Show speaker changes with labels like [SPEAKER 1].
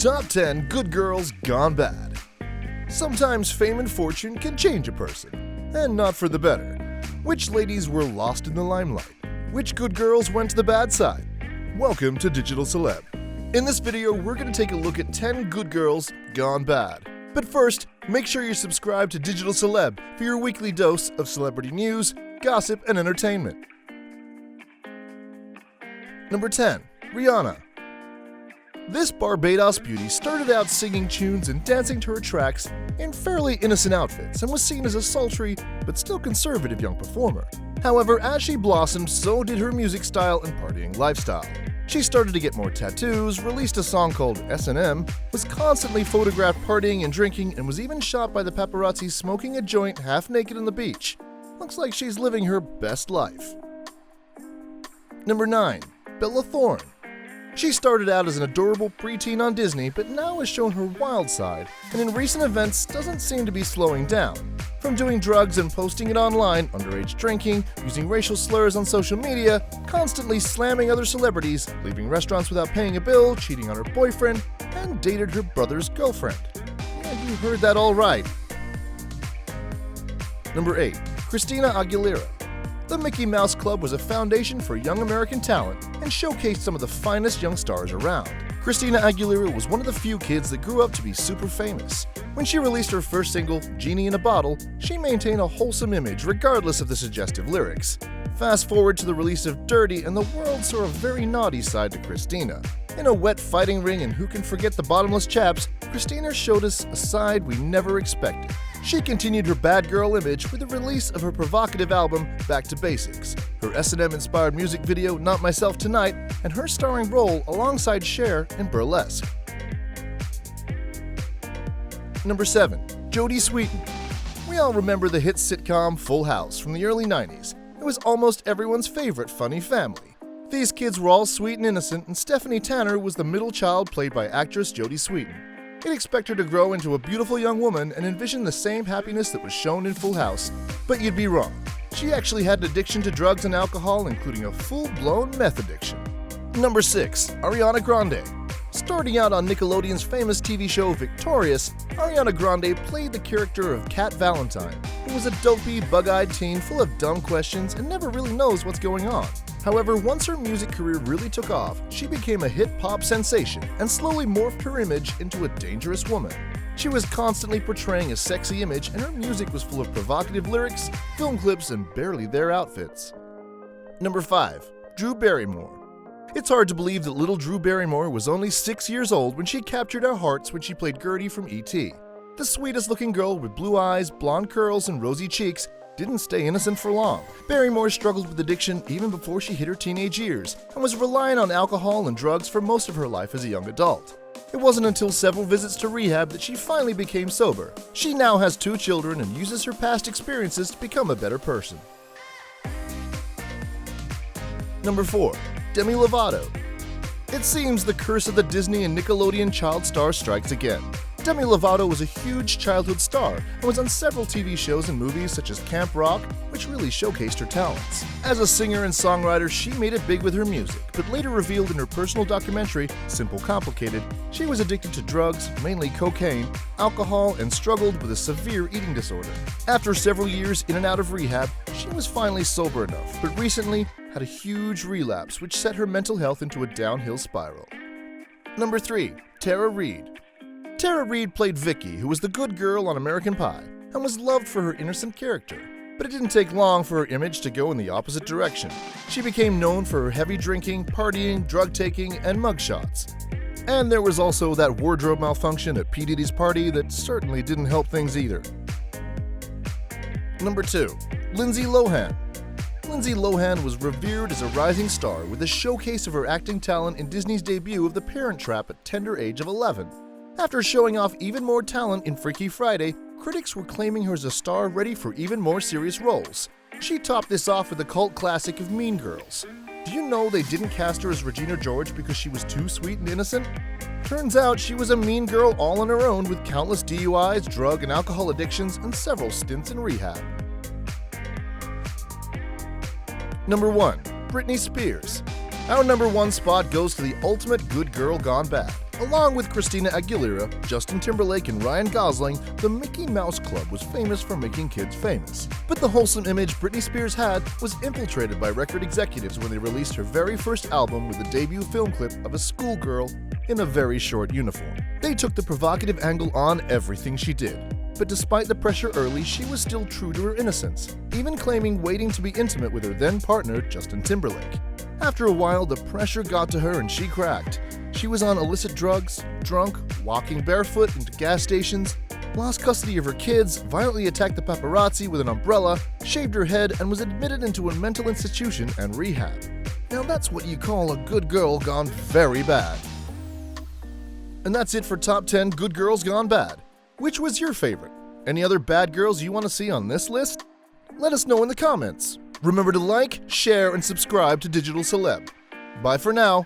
[SPEAKER 1] Top 10 Good Girls Gone Bad. Sometimes fame and fortune can change a person, and not for the better. Which ladies were lost in the limelight? Which good girls went to the bad side? Welcome to Digital Celeb. In this video, we're going to take a look at 10 good girls gone bad. But first, make sure you're subscribed to Digital Celeb for your weekly dose of celebrity news, gossip, and entertainment. Number 10. Rihanna. This Barbados beauty started out singing tunes and dancing to her tracks in fairly innocent outfits and was seen as a sultry but still conservative young performer. However, as she blossomed, so did her music style and partying lifestyle. She started to get more tattoos, released a song called S&M, was constantly photographed partying and drinking, and was even shot by the paparazzi smoking a joint half naked on the beach. Looks like she's living her best life. Number 9. Thorne. She started out as an adorable preteen on Disney, but now has shown her wild side, and in recent events doesn't seem to be slowing down. From doing drugs and posting it online, underage drinking, using racial slurs on social media, constantly slamming other celebrities, leaving restaurants without paying a bill, cheating on her boyfriend, and dated her brother's girlfriend. Yeah, you heard that all right. Number 8. Christina Aguilera. The Mickey Mouse Club was a foundation for young American talent and showcased some of the finest young stars around. Christina Aguilera was one of the few kids that grew up to be super famous. When she released her first single, Genie in a Bottle, she maintained a wholesome image regardless of the suggestive lyrics. Fast forward to the release of Dirty and the world saw a very naughty side to Christina. In a wet fighting ring and Who Can Forget the Bottomless Chaps, Christina showed us a side we never expected. She continued her bad girl image with the release of her provocative album, Back to Basics, her S&M-inspired music video, Not Myself Tonight, and her starring role alongside Cher in Burlesque. Number 7. Jodie Sweetin. We all remember the hit sitcom Full House from the early 90s. It was almost everyone's favorite funny family. These kids were all sweet and innocent, and Stephanie Tanner was the middle child played by actress Jodie Sweetin. You'd expect her to grow into a beautiful young woman and envision the same happiness that was shown in Full House, but you'd be wrong. She actually had an addiction to drugs and alcohol, including a full-blown meth addiction. Number 6. Ariana Grande. Starting out on Nickelodeon's famous TV show Victorious, Ariana Grande played the character of Cat Valentine, who was a dopey, bug-eyed teen full of dumb questions and never really knows what's going on. However, once her music career really took off, she became a hit-pop sensation and slowly morphed her image into a dangerous woman. She was constantly portraying a sexy image, and her music was full of provocative lyrics, film clips, and barely there outfits. Number 5. Drew Barrymore. It's hard to believe that little Drew Barrymore was only 6 years old when she captured our hearts when she played Gertie from E.T. The sweetest-looking girl with blue eyes, blonde curls, and rosy cheeks didn't stay innocent for long. Barrymore struggled with addiction even before she hit her teenage years and was relying on alcohol and drugs for most of her life as a young adult. It wasn't until several visits to rehab that she finally became sober. She now has 2 children and uses her past experiences to become a better person. Number 4. Demi Lovato. It seems the curse of the Disney and Nickelodeon child star strikes again. Demi Lovato was a huge childhood star and was on several TV shows and movies such as Camp Rock, which really showcased her talents. As a singer and songwriter, she made it big with her music, but later revealed in her personal documentary, Simple Complicated, she was addicted to drugs, mainly cocaine, alcohol, and struggled with a severe eating disorder. After several years in and out of rehab, she was finally sober enough, but recently had a huge relapse which set her mental health into a downhill spiral. Number 3. Tara Reid. Tara Reid played Vicky, who was the good girl on American Pie, and was loved for her innocent character. But it didn't take long for her image to go in the opposite direction. She became known for her heavy drinking, partying, drug-taking, and mugshots. And there was also that wardrobe malfunction at P. Diddy's party that certainly didn't help things either. Number 2. Lindsay Lohan. Lindsay Lohan was revered as a rising star with a showcase of her acting talent in Disney's debut of The Parent Trap at tender age of 11. After showing off even more talent in Freaky Friday, critics were claiming her as a star ready for even more serious roles. She topped this off with the cult classic of Mean Girls. Do you know they didn't cast her as Regina George because she was too sweet and innocent? Turns out she was a mean girl all on her own with countless DUIs, drug and alcohol addictions, and several stints in rehab. Number 1. Britney Spears. Our number 1 spot goes to the ultimate good girl gone bad. Along with Christina Aguilera, Justin Timberlake, and Ryan Gosling, the Mickey Mouse Club was famous for making kids famous. But the wholesome image Britney Spears had was infiltrated by record executives when they released her very first album with a debut film clip of a schoolgirl in a very short uniform. They took the provocative angle on everything she did. But despite the pressure early, she was still true to her innocence, even claiming waiting to be intimate with her then-partner, Justin Timberlake. After a while, the pressure got to her and she cracked. She was on illicit drugs, drunk, walking barefoot into gas stations, lost custody of her kids, violently attacked the paparazzi with an umbrella, shaved her head, and was admitted into a mental institution and rehab. Now that's what you call a good girl gone very bad. And that's it for Top 10 Good Girls Gone Bad. Which was your favorite? Any other bad girls you want to see on this list? Let us know in the comments. Remember to like, share, and subscribe to Digital Celeb. Bye for now.